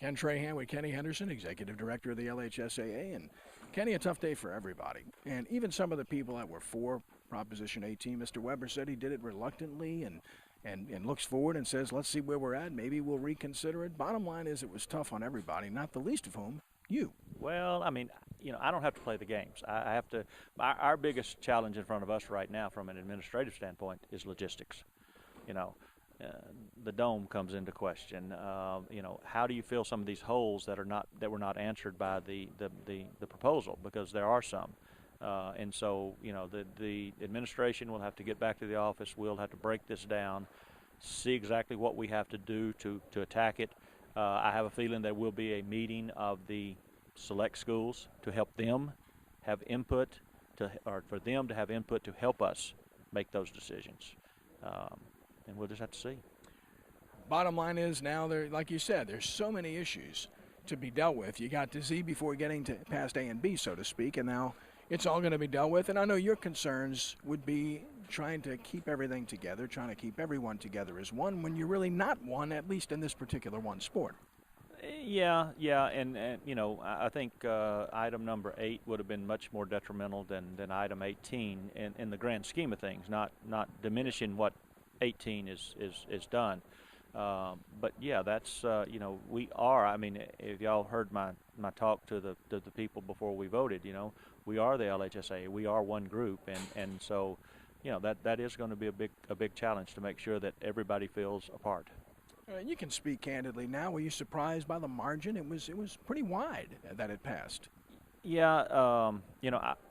Ken Trahan with Kenny Henderson, Executive Director of the LHSAA. And Kenny, a tough day for everybody. And even some of the people that were for Proposition 18, Mr. Weber said he did it reluctantly and looks forward and says, let's see where we're at. Maybe we'll reconsider it. Bottom line is it was tough on everybody, not the least of whom you. Well, I mean, I don't have to play the games. I have to. Our biggest challenge in front of us right now from an administrative standpoint is logistics. The dome comes into question. How do you fill some of these holes that were not answered by the proposal? Because there are some, and so the administration will have to get back to the office. We'll have to break this down, see exactly what we have to do to attack it. I have a feeling there will be a meeting of the select schools to help them have input, or for them to have input to help us make those decisions. And we'll just have to see. Bottom line is now, like you said, there's so many issues to be dealt with. You got to Z before getting to past A and B, so to speak, and now it's all going to be dealt with. And I know your concerns would be trying to keep everything together, trying to keep everyone together as one when you're really not one, at least in this particular one sport. Yeah, and I think item number 8 would have been much more detrimental than item 18 in the grand scheme of things, not diminishing what 18 is done. But yeah, that's we are. I mean, if y'all heard my talk to the people before we voted, we are the LHSAA. We are one group, and so that is going to be a big challenge to make sure that everybody feels a part. You can speak candidly now. Were you surprised by the margin? It was pretty wide that it passed. Yeah,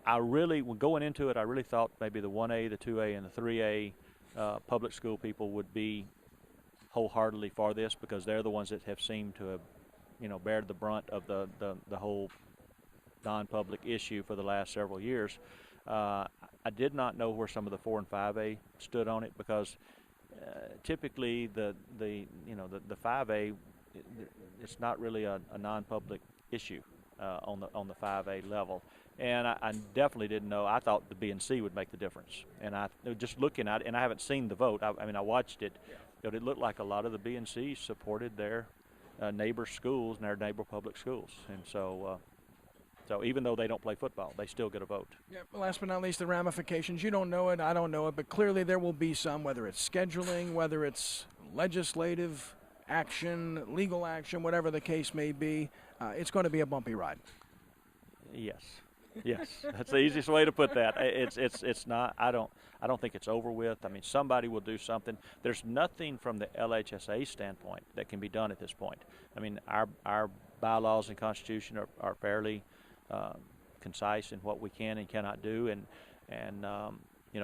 I really, going into it, I really thought maybe the 1A, the 2A, and the 3A public school people would be wholeheartedly for this because they're the ones that have seemed to have, bared the brunt of the whole non-public issue for the last several years. I did not know where some of the 4 and 5A stood on it because typically the 5A, it's not really a non-public issue on the 5A level. And I definitely didn't know. I thought the B and C would make the difference. And I just looking at it, and I haven't seen the vote. I watched it, but it looked like a lot of the B and C supported their neighbor schools and their neighbor public schools. And so even though they don't play football, they still get a vote. Yeah, last but not least, the ramifications. You don't know it, I don't know it, but clearly there will be some, whether it's scheduling, whether it's legislative action, legal action, whatever the case may be. It's going to be a bumpy ride. Yes, that's the easiest way to put that. It's not. I don't think it's over with. I mean, somebody will do something. There's nothing from the LHSAA standpoint that can be done at this point. I mean, our bylaws and constitution are fairly concise in what we can and cannot do, and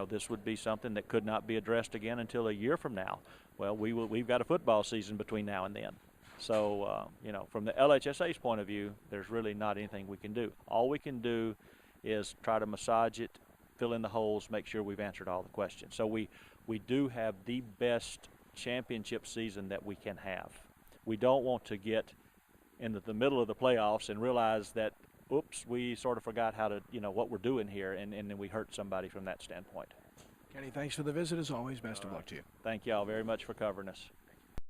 this would be something that could not be addressed again until a year from now. Well, we've got a football season between now and then. So, from the LHSA's point of view, there's really not anything we can do. All we can do is try to massage it, fill in the holes, make sure we've answered all the questions. So we do have the best championship season that we can have. We don't want to get into the middle of the playoffs and realize that, oops, we sort of forgot how to, what we're doing here, and then we hurt somebody from that standpoint. Kenny, thanks for the visit as always. Best of luck to you. Thank you all very much for covering us.